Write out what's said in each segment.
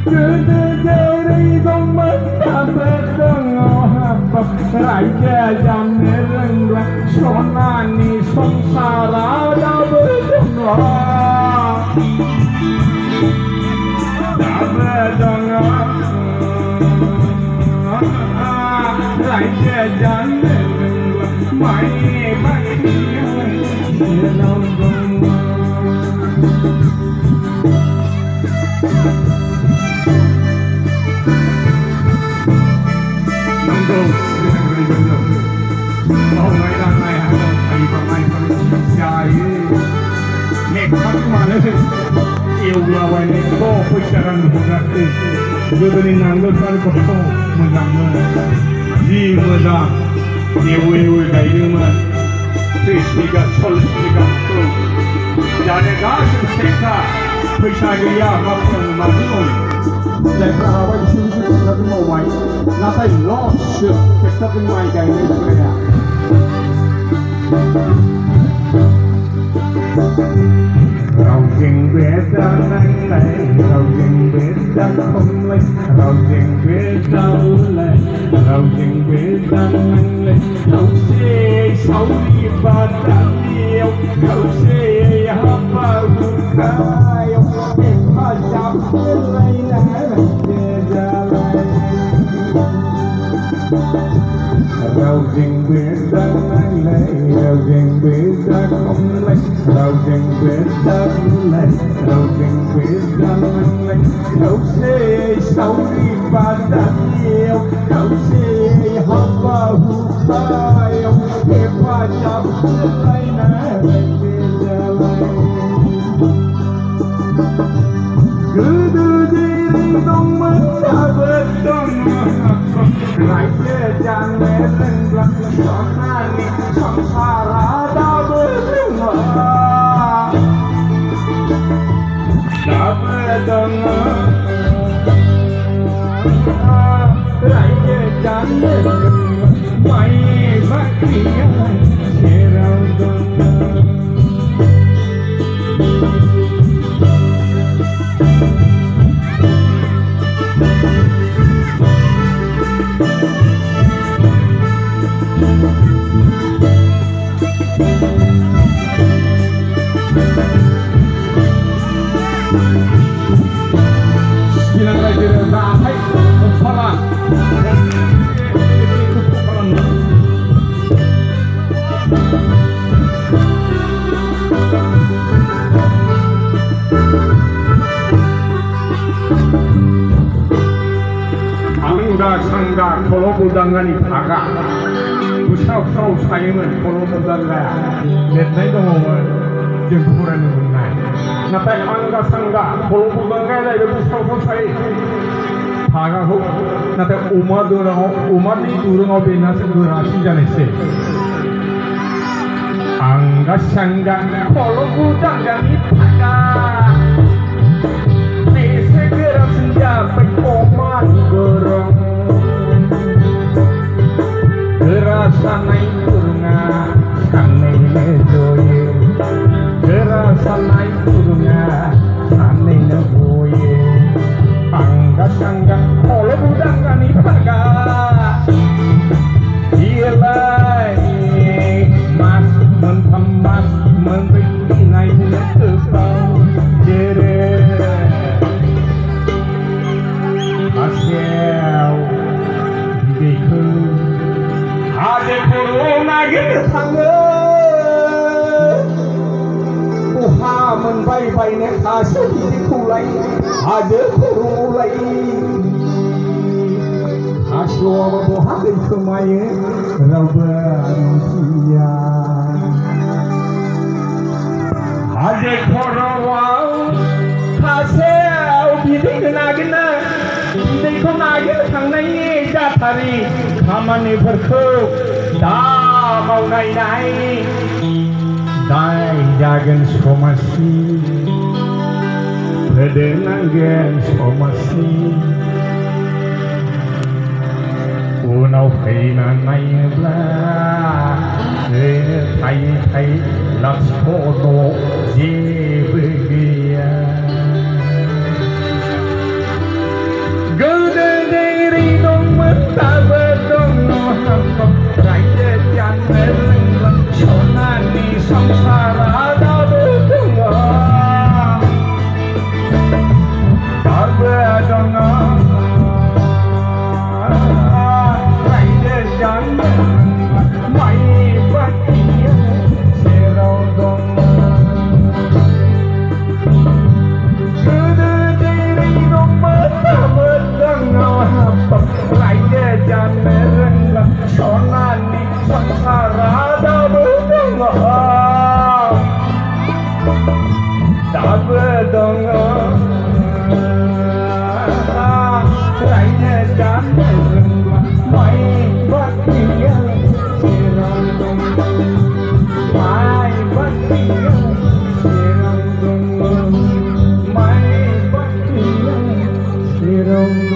Gwdw jerwi dongmwn dabw dongo habab raja jane rengla sonani sangsara dabw dongo raja jane rengla mai bakian siram dongo Godonin nanggal pada kosong menanggal di medang nyewe gairman setiga solstiga tu jadi kasih seksa pesagia apa masuk dan kawan sini kita mau main nanti loss kita main gairman mereka rau jeng beda nang lai rau jeng beda không lai rau jeng beda lai rau jeng beda nang lai rau se sau đi ba đã yêu rau se apa bukayo apa jam lai lai beda lai rau jeng beda nang lai rau jeng beda không lai rau jeng beda lai rau jeng beda nang lai rau se sau đi ba đã yêu rau se apa bukayo apa jam lai lai beda lai Gwdw jerwi dongmwn dabw dongo raja jane rengla sonani sangsara dabw dongo raja jane rengla mai bakian siram dongo Sangga kalau budangani paga, usau sayangin kalau budangga, netnai dongmwn jempuran bungai. Natai angga sangga kalau budangga lagi usau say, paga ho, natai umat di turun obena segurasi janese. Angga sangga kalau budangani paga, segera senja pekoman gorong. Gerasa naik turunga sanai nejoye gerasa naik turunga sanai nejoye angga sangga kalau budangani paga ilai mas mentam mas memberi naik nekepau jere asyau diku Ade puru nagih tangga, uha menbai nek kasih dikulai, ade puru mulai, aslo berbohong kemaya, raban sia, ade puru wau, kasih bidik nagihna. Bidikau nagih tangnai jatari kamani berku dah mau naik dai jagen somasi pedenangen somasi unau feinan naik belah thai laksono jebegia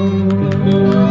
dongmwn